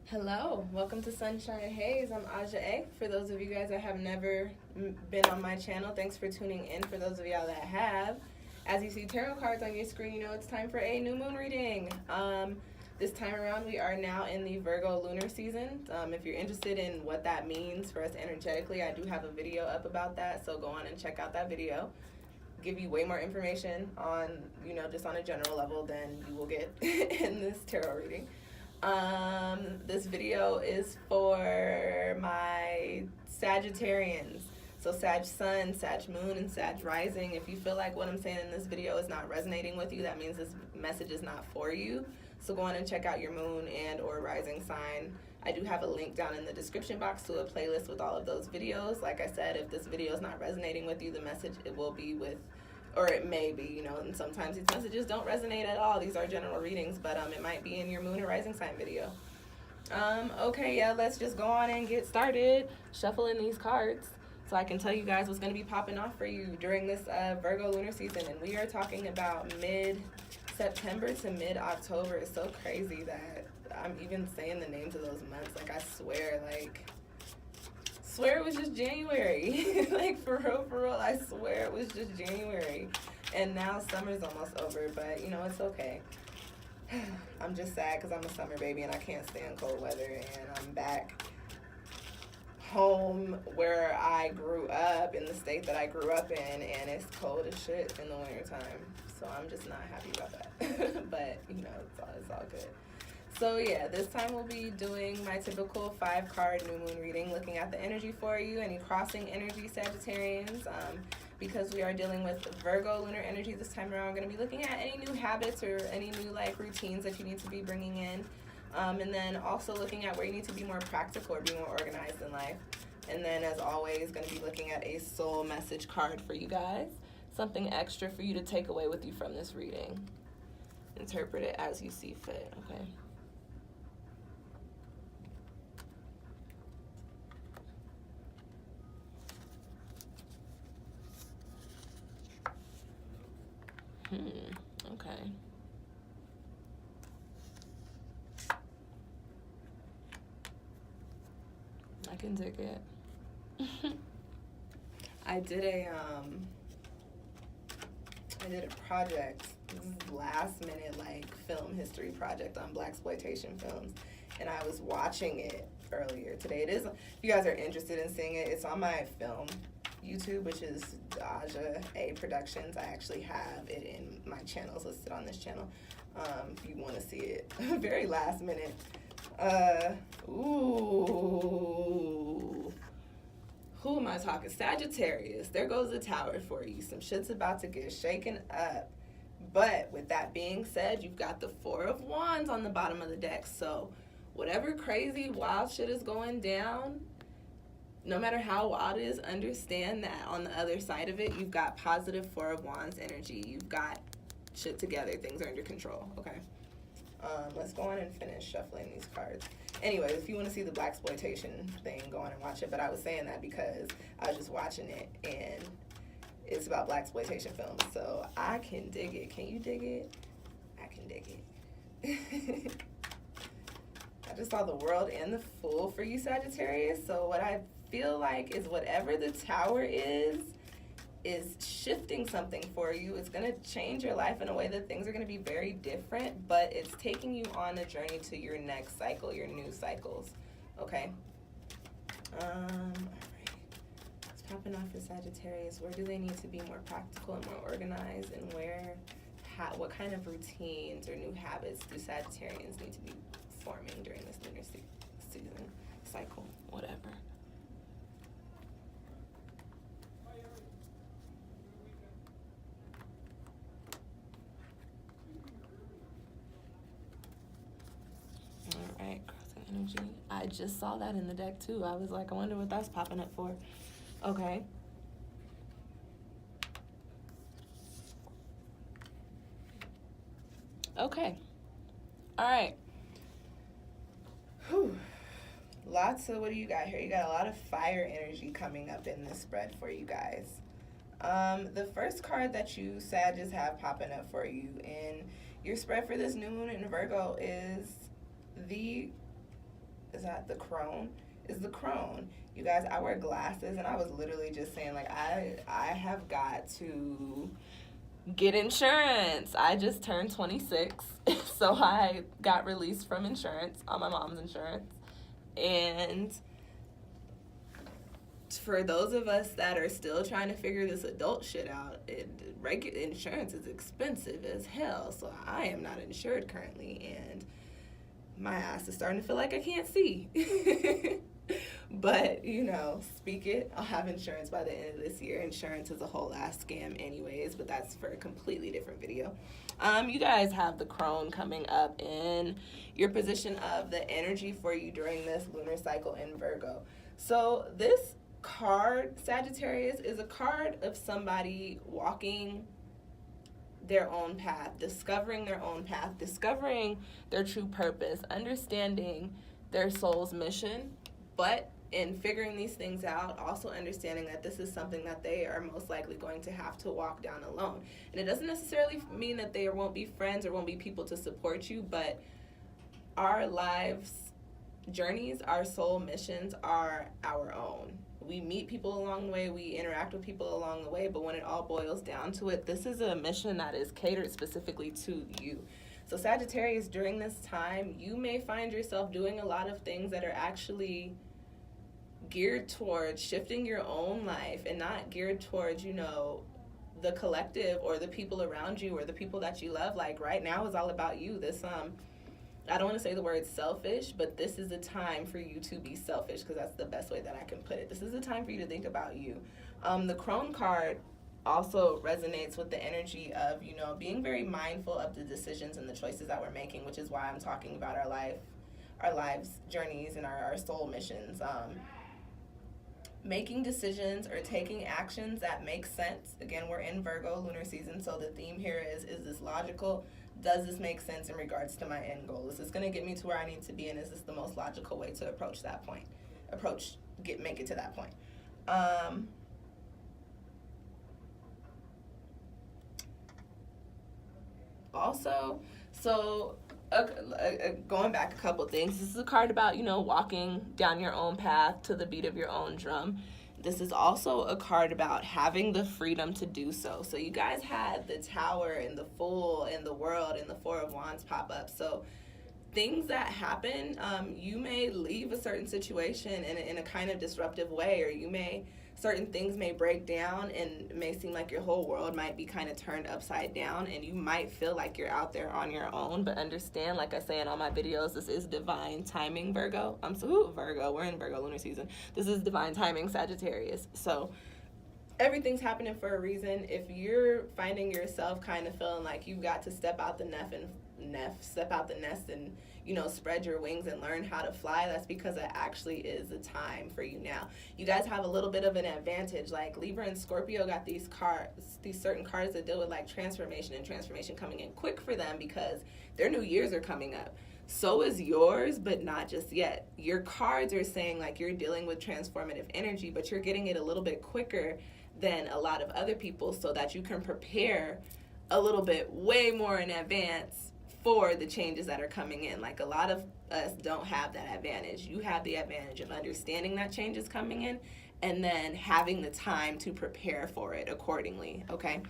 Hello, welcome to Sunshine Haze. I'm Aja A. For those of you guys that have never been on my channel, thanks for tuning in. For those of y'all that have, as you see tarot cards on your screen, you know it's time for a new moon reading. This time around, we are now in the Virgo lunar season. If you're interested in what that means for us energetically, I do have a video up about that, so go on and check out that video. Give you way more information on, just on a general level than you will get in this tarot reading. This video is for my Sagittarians. So Sag Sun, Sag Moon, and Sag Rising. If you feel like what I'm saying in this video is not resonating with you, that means this message is not for you. So go on and check out your Moon and or Rising sign. I do have a link down in the description box to a playlist with all of those videos. Like I said, if this video is not resonating with you, the message it will be with, or it may be, and sometimes these messages don't resonate at all. These are general readings, but it might be in your Moon or Rising sign video. Okay, yeah, let's just go on and get started shuffling these cards so I can tell you guys what's going to be popping off for you during this Virgo lunar season. And we are talking about mid-September to mid-October. It's so crazy that I'm even saying the names of those months. Like, I swear it was just January. Like, for real, I swear it was just January. And now summer's almost over, but, it's okay. I'm just sad because I'm a summer baby and I can't stand cold weather, and I'm back home where I grew up, in the state that I grew up in, and it's cold as shit in the wintertime. So I'm just not happy about that. But, it's all good. So yeah, this time we'll be doing my typical 5-card new moon reading, looking at the energy for you, any crossing energy, Sagittarians. Because we are dealing with Virgo lunar energy this time around, we're going to be looking at any new habits or any new routines that you need to be bringing in. And then also looking at where you need to be more practical or be more organized in life. And then, as always, going to be looking at a soul message card for you guys. Something extra for you to take away with you from this reading. Interpret it as you see fit, okay? Okay. I can dig it. I did a project, last minute film history project on blaxploitation films, and I was watching it earlier today. It is, if you guys are interested in seeing it, it's on my film YouTube, which is Aja A Productions. I actually have it in my channels listed on this channel. If you want to see it, very last minute. Ooh. Who am I talking? Sagittarius. There goes the tower for you. Some shit's about to get shaken up. But with that being said, you've got the 4 of Wands on the bottom of the deck. So whatever crazy wild shit is going down, no matter how wild it is, understand that on the other side of it, you've got positive 4 of Wands energy. You've got shit together. Things are under control, okay? Let's go on and finish shuffling these cards. Anyways, if you want to see the blaxploitation thing, go on and watch it. But I was saying that because I was just watching it, and it's about blaxploitation films. So I can dig it. Can you dig it? I can dig it. I just saw the World and the Fool for you, Sagittarius. So what I feel like is whatever the tower is shifting something for you. It's going to change your life in a way that things are going to be very different, but it's taking you on a journey to your next cycle, your new cycles, okay? All right. It's popping off for Sagittarius. Where do they need to be more practical and more organized, and what kind of routines or new habits do Sagittarians need to be forming during this lunar season, cycle, whatever? Alright, crossing energy. I just saw that in the deck too. I was like, I wonder what that's popping up for. Okay. Okay. Alright. Lots of, what do you got here? You got a lot of fire energy coming up in this spread for you guys. The first card that you Sagittarius have popping up for you in your spread for this new moon in Virgo is the is that the crone? Is the crone. You guys, I wear glasses, and I was literally just saying, like, I have got to get insurance. I just turned 26, so I got released from insurance on my mom's insurance. And for those of us that are still trying to figure this adult shit out, regular insurance is expensive as hell. So I am not insured currently, and my ass is starting to feel like I can't see. But, you know, speak it. I'll have insurance by the end of this year. Insurance is a whole ass scam anyways, but that's for a completely different video. You guys have the crone coming up in your position of the energy for you during this lunar cycle in Virgo. So this card, Sagittarius, is a card of somebody walking their own path, discovering their own path, discovering their true purpose, understanding their soul's mission, but in figuring these things out, also understanding that this is something that they are most likely going to have to walk down alone. And it doesn't necessarily mean that there won't be friends or won't be people to support you, but our lives' journeys, our soul missions are our own. We meet people along the way, we interact with people along the way, but when it all boils down to it, this is a mission that is catered specifically to you. So Sagittarius, during this time, you may find yourself doing a lot of things that are actually geared towards shifting your own life and not geared towards, you know, the collective or the people around you or the people that you love. Like right now is all about you. This, I don't want to say the word selfish, but this is a time for you to be selfish, because that's the best way that I can put it. This is a time for you to think about you. The crone card also resonates with the energy of, you know, being very mindful of the decisions and the choices that we're making, which is why I'm talking about our lives, journeys, and our soul missions. Making decisions or taking actions that make sense. Again, we're in Virgo lunar season, so the theme here is this logical? Does this make sense in regards to my end goal? Is this going to get me to where I need to be, and is this the most logical way to approach that point? Make it to that point. Also, so going back a couple things, this is a card about, you know, walking down your own path to the beat of your own drum. This is also a card about having the freedom to do so. So you guys had the Tower and the Fool and the World and the Four of Wands pop up. So things that happen, you may leave a certain situation in a kind of disruptive way, or certain things may break down and it may seem like your whole world might be kind of turned upside down, and you might feel like you're out there on your own. But understand, like I say in all my videos, this is divine timing, Virgo. Virgo, we're in Virgo lunar season. This is divine timing, Sagittarius. So everything's happening for a reason. If you're finding yourself kind of feeling like you've got to step out the nest and, you know, spread your wings and learn how to fly, that's because it actually is the time for you now. You guys have a little bit of an advantage. Like Libra and Scorpio got these certain cards that deal with like transformation, and transformation coming in quick for them because their new years are coming up. So is yours, but not just yet. Your cards are saying like you're dealing with transformative energy, but you're getting it a little bit quicker than a lot of other people, so that you can prepare a little bit way more in advance for the changes that are coming in. Like a lot of us don't have that advantage. You have the advantage of understanding that change is coming in and then having the time to prepare for it accordingly, okay?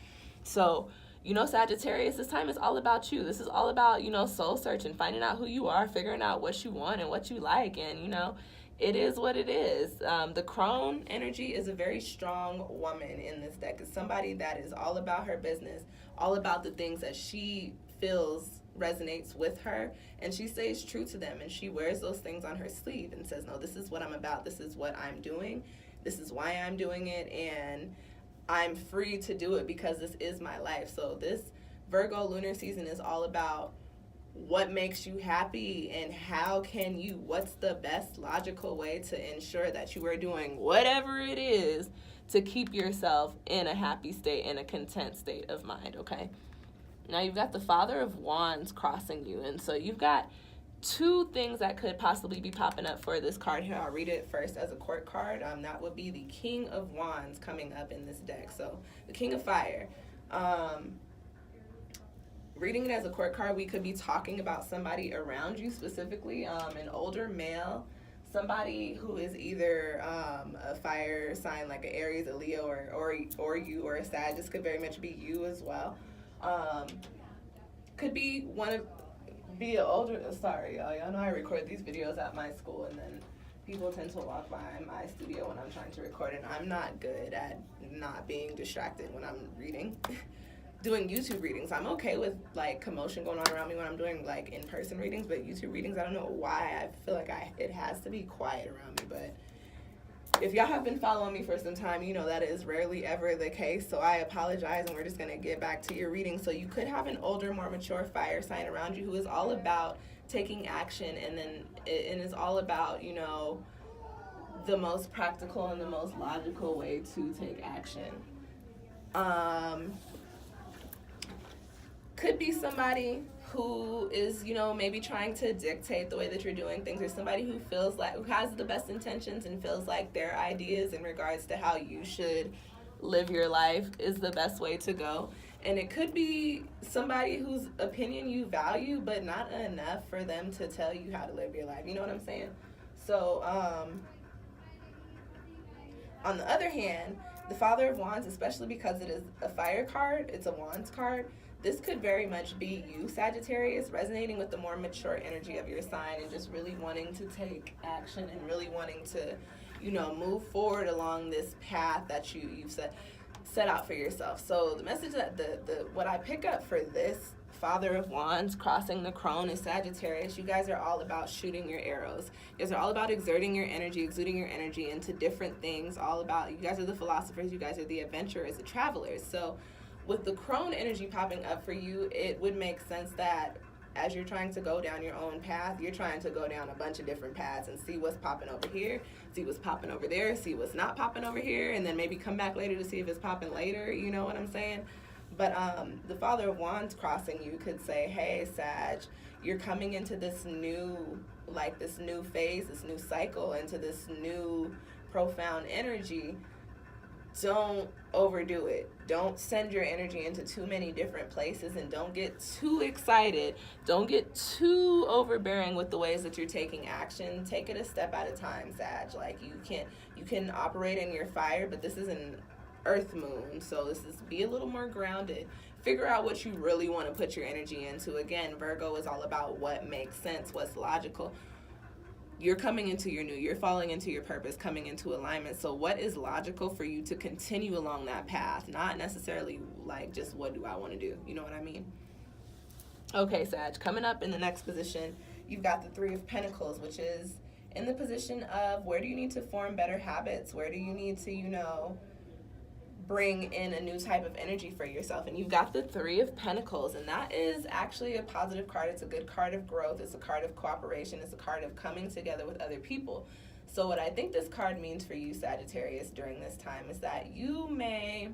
So, you know, Sagittarius, this time is all about you. This is all about, you know, soul searching, finding out who you are, figuring out what you want and what you like, and, you know, it is what it is. The crone energy is a very strong woman in this deck. It's somebody that is all about her business, all about the things that she feels resonates with her, and she stays true to them, and she wears those things on her sleeve and says, no, this is what I'm about, this is what I'm doing, this is why I'm doing it, and I'm free to do it because this is my life. So this Virgo lunar season is all about what makes you happy and what's the best logical way to ensure that you are doing whatever it is to keep yourself in a happy state, in a content state of mind, okay? Now you've got the Father of Wands crossing you, and so you've got two things that could possibly be popping up for this card here. I'll read it first as a court card. That would be the King of Wands coming up in this deck. So the King of Fire. Reading it as a court card, we could be talking about somebody around you, specifically an older male somebody who is either a fire sign like an Aries, a Leo, or you, or a Sag. This could very much be you as well. Could be be an older. Sorry, y'all know I record these videos at my school, and then people tend to walk by my studio when I'm trying to record, and I'm not good at not being distracted when I'm reading. Doing YouTube readings, I'm okay with like commotion going on around me when I'm doing like in-person readings, but YouTube readings, I don't know why, I feel like it has to be quiet around me. But if y'all have been following me for some time, you know that is rarely ever the case, so I apologize, and we're just going to get back to your reading. So you could have an older, more mature fire sign around you who is all about taking action, and is all about, you know, the most practical and the most logical way to take action. Could be somebody who is, you know, maybe trying to dictate the way that you're doing things, or somebody who who has the best intentions and feels like their ideas in regards to how you should live your life is the best way to go. And it could be somebody whose opinion you value, but not enough for them to tell you how to live your life. You know what I'm saying? So, on the other hand, the Father of Wands, especially because it is a fire card, it's a Wands card, this could very much be you, Sagittarius, resonating with the more mature energy of your sign and just really wanting to take action and really wanting to, you know, move forward along this path that you've set out for yourself. So the message that what I pick up for this Father of Wands crossing the crone is Sagittarius. You guys are all about shooting your arrows. You guys are all about exuding your energy into different things. All about, you guys are the philosophers, you guys are the adventurers, the travelers. So with the crone energy popping up for you, it would make sense that as you're trying to go down your own path, you're trying to go down a bunch of different paths and see what's popping over here, see what's popping over there, see what's not popping over here, and then maybe come back later to see if it's popping later, you know what I'm saying? But the Father of Wands crossing you could say, hey, Sag, you're coming into this new phase, this new cycle, into this new profound energy. Don't overdo it. Don't send your energy into too many different places, and don't get too excited. Don't get too overbearing with the ways that you're taking action. Take it a step at a time, Sag. Like you can operate in your fire, but this is an earth moon, so be a little more grounded. Figure out what you really want to put your energy into. Again, Virgo is all about what makes sense, what's logical. You're coming into you're falling into your purpose, coming into alignment. So what is logical for you to continue along that path? Not necessarily like just what do I want to do? You know what I mean? Okay, Sag, coming up in the next position, you've got the Three of Pentacles, which is in the position of where do you need to form better habits? Where do you need to, you know, bring in a new type of energy for yourself? And you've got the Three of Pentacles, and that is actually a positive card. It's a good card of growth. It's a card of cooperation. It's a card of coming together with other people. So what I think this card means for you, Sagittarius, during this time is that you may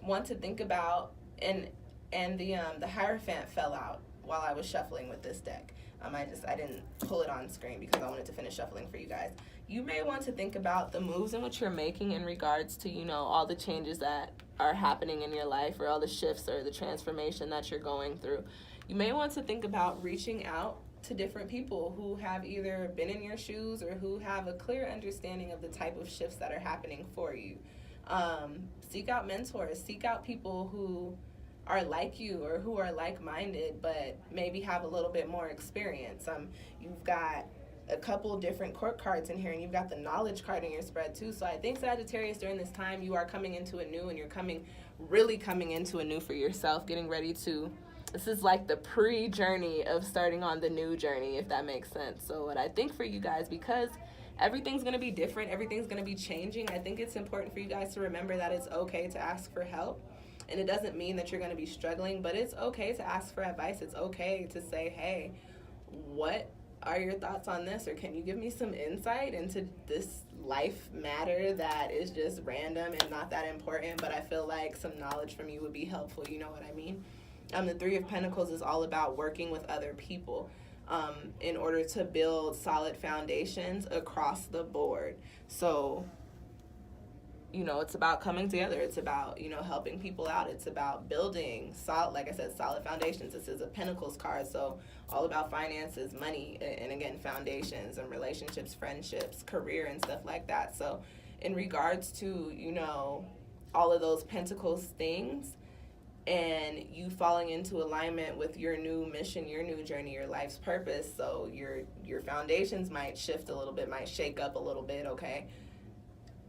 want to think about, and the Hierophant fell out while I was shuffling with this deck. I didn't pull it on screen because I wanted to finish shuffling for you guys. You may want to think about the moves in which you're making in regards to, you know, all the changes that are happening in your life, or all the shifts or the transformation that you're going through. You may want to think about reaching out to different people who have either been in your shoes or who have a clear understanding of the type of shifts that are happening for you. Seek out mentors, seek out people who are like you or who are like-minded but maybe have a little bit more experience. You've got a couple different court cards in here, and you've got the knowledge card in your spread too. So I think, Sagittarius, during this time you are coming into a new, and you're really coming into a new for yourself, getting ready to, this is like the pre-journey of starting on the new journey, if that makes sense. So what I think for you guys, because everything's going to be different, everything's going to be changing, I think it's important for you guys to remember that it's okay to ask for help. And it doesn't mean that you're going to be struggling, but it's okay to ask for advice. It's okay to say, hey, what are your thoughts on this? Or can you give me some insight into this life matter that is just random and not that important, but I feel like some knowledge from you would be helpful. You know what I mean? The Three of Pentacles is all about working with other people in order to build solid foundations across the board. So you know, it's about coming together. It's about, you know, helping people out. It's about building solid, like I said, solid foundations. This is a Pentacles card, so all about finances, money, and again, foundations and relationships, friendships, career, and stuff like that. So in regards to, you know, all of those Pentacles things, and you falling into alignment with your new mission, your new journey, your life's purpose, so your foundations might shift a little bit, might shake up a little bit, okay?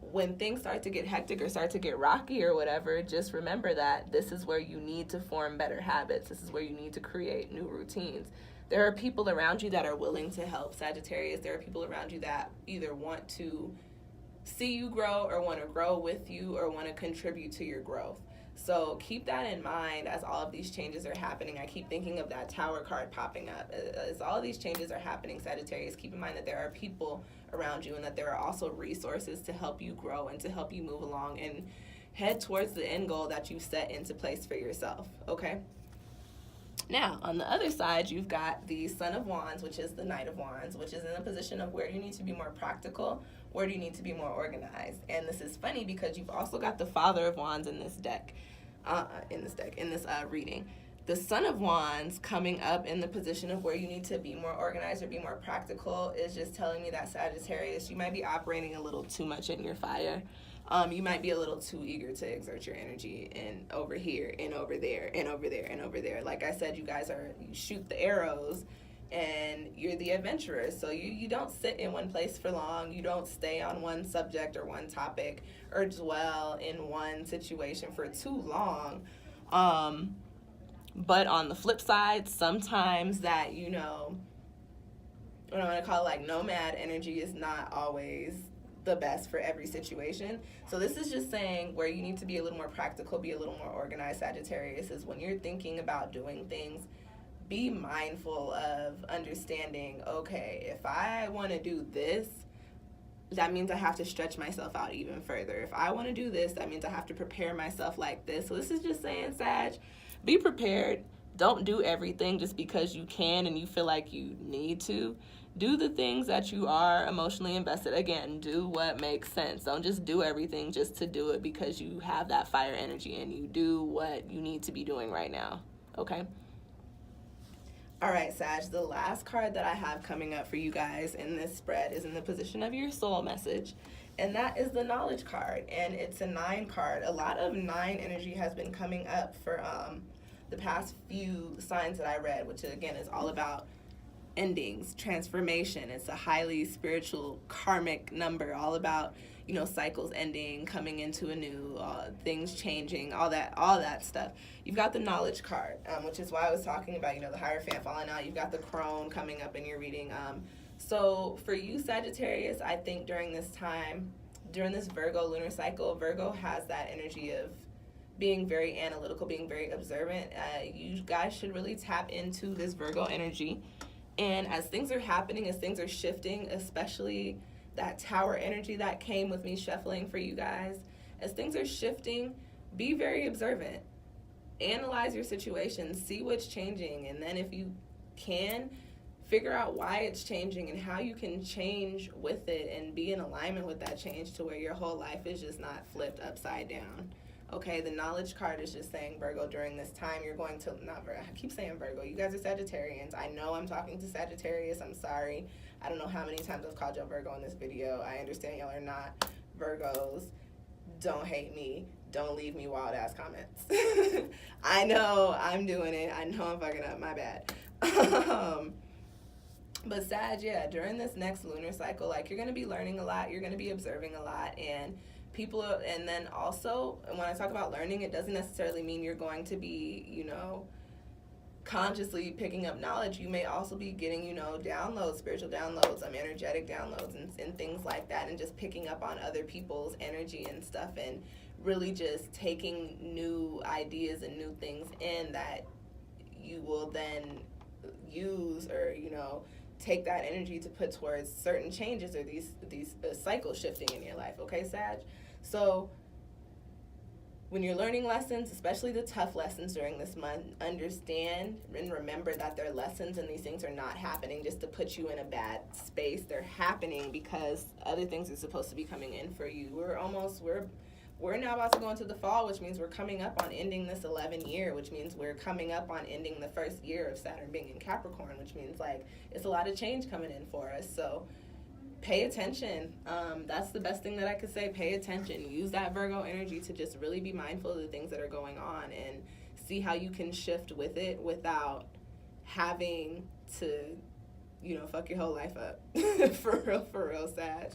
When things start to get hectic or start to get rocky or whatever, just remember that this is where you need to form better habits. This is where you need to create new routines. There are people around you that are willing to help, Sagittarius. There are people around you that either want to see you grow or want to grow with you or want to contribute to your growth. So keep that in mind as all of these changes are happening. I keep thinking of that Tower card popping up. As all of these changes are happening, Sagittarius, keep in mind that there are people around you and that there are also resources to help you grow and to help you move along and head towards the end goal that you set into place for yourself, okay? Now, on the other side, you've got the Son of Wands, which is the Knight of Wands, which is in a position of where you need to be more practical, where do you need to be more organized. And this is funny because you've also got the Father of Wands in this deck, in this reading. The Son of Wands coming up in the position of where you need to be more organized or be more practical is just telling me that, Sagittarius, you might be operating a little too much in your fire. You might be a little too eager to exert your energy and over here and over there and over there and over there. Like I said, you shoot the arrows and you're the adventurer. So you don't sit in one place for long. You don't stay on one subject or one topic or dwell in one situation for too long. But on the flip side, sometimes that, you know, what I'm going to call like nomad energy is not always the best for every situation. So this is just saying where you need to be a little more practical, be a little more organized, Sagittarius, is when you're thinking about doing things, be mindful of understanding, okay, if I want to do this, that means I have to stretch myself out even further. If I want to do this, that means I have to prepare myself like this. So this is just saying, Sag, be prepared. Don't do everything just because you can and you feel like you need to. Do the things that you are emotionally invested. Again, do what makes sense. Don't just do everything just to do it because you have that fire energy and you do what you need to be doing right now. Okay? All right, Sag, the last card that I have coming up for you guys in this spread is in the position of your soul message, and that is the Knowledge card, and it's a 9 card. A lot of 9 energy has been coming up for the past few signs that I read, which again is all about endings, transformation. It's a highly spiritual karmic number, all about, you know, cycles ending, coming into a new, things changing, all that stuff. You've got the Knowledge card, which is why I was talking about, you know, the Hierophant falling out. You've got the Crone coming up in your reading. So for you, Sagittarius, I think during this time, during this Virgo lunar cycle, Virgo has that energy of being very analytical, being very observant. You guys should really tap into this Virgo energy. And as things are happening, as things are shifting, especially that Tower energy that came with me shuffling for you guys, as things are shifting, be very observant. Analyze your situation, see what's changing, and then if you can, figure out why it's changing and how you can change with it and be in alignment with that change to where your whole life is just not flipped upside down. Okay, the Knowledge card is just saying, Virgo, during this time, you're going to, not Virgo, I keep saying Virgo. You guys are Sagittarians. I know I'm talking to Sagittarius. I'm sorry. I don't know how many times I've called y'all Virgo in this video. I understand y'all are not Virgos. Don't hate me. Don't leave me wild ass comments. I know I'm doing it. I know I'm fucking up. My bad. But Sag, yeah, during this next lunar cycle, like, you're going to be learning a lot. You're going to be observing a lot. And and then also, when I talk about learning, it doesn't necessarily mean you're going to be, you know, consciously picking up knowledge. You may also be getting, you know, downloads, spiritual downloads, energetic downloads and things like that, and just picking up on other people's energy and stuff, and really just taking new ideas and new things in that you will then use, or, you know, take that energy to put towards certain changes or these cycle shifting in your life. Okay, Sag? So when you're learning lessons, especially the tough lessons during this month, understand and remember that they're lessons, and these things are not happening just to put you in a bad space. They're happening because other things are supposed to be coming in for you. we're now about to go into the fall, which means we're coming up on ending this 11 year, which means we're coming up on ending the first year of Saturn being in Capricorn, which means like it's a lot of change coming in for us. So pay attention. That's the best thing that I could say. Pay attention. Use that Virgo energy to just really be mindful of the things that are going on and see how you can shift with it without having to, you know, fuck your whole life up. For real, Sag.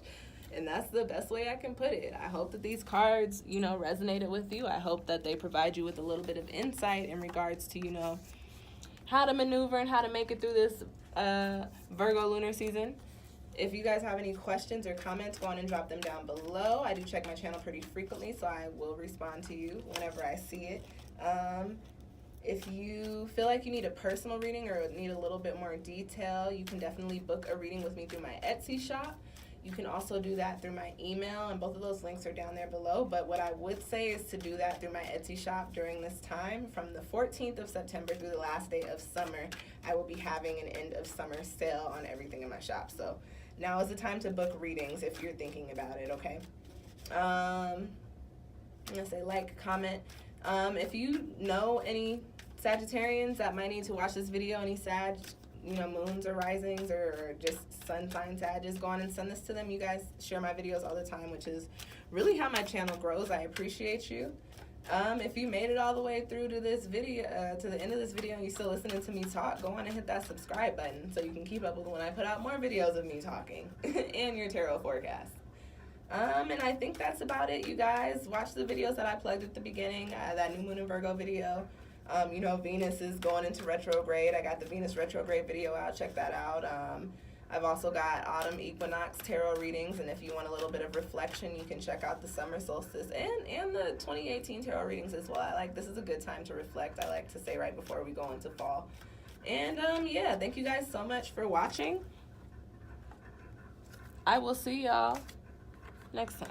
And that's the best way I can put it. I hope that these cards, you know, resonated with you. I hope that they provide you with a little bit of insight in regards to, you know, how to maneuver and how to make it through this Virgo lunar season. If you guys have any questions or comments, go on and drop them down below. I do check my channel pretty frequently, so I will respond to you whenever I see it. If you feel like you need a personal reading or need a little bit more detail, you can definitely book a reading with me through my Etsy shop. You can also do that through my email, and both of those links are down there below. But what I would say is to do that through my Etsy shop during this time. From the 14th of September through the last day of summer, I will be having an end of summer sale on everything in my shop. So now is the time to book readings if you're thinking about it, okay? I'm gonna say like, comment. If you know any Sagittarians that might need to watch this video, any Sag, you know, moons or risings or just sun sign Sagittarius, go on and send this to them. You guys share my videos all the time, which is really how my channel grows. I appreciate you. If you made it all the way through to this video, to the end of this video, and you're still listening to me talk, go on and hit that subscribe button so you can keep up with when I put out more videos of me talking and your tarot forecast. And I think that's about it, you guys. Watch the videos that I plugged at the beginning, that new moon in Virgo video. You know, Venus is going into retrograde. I got the Venus retrograde video out. Check that out. I've also got autumn equinox tarot readings, and if you want a little bit of reflection, you can check out the summer solstice and the 2018 tarot readings as well. This is a good time to reflect, I like to say, right before we go into fall. And yeah, thank you guys so much for watching. I will see y'all next time.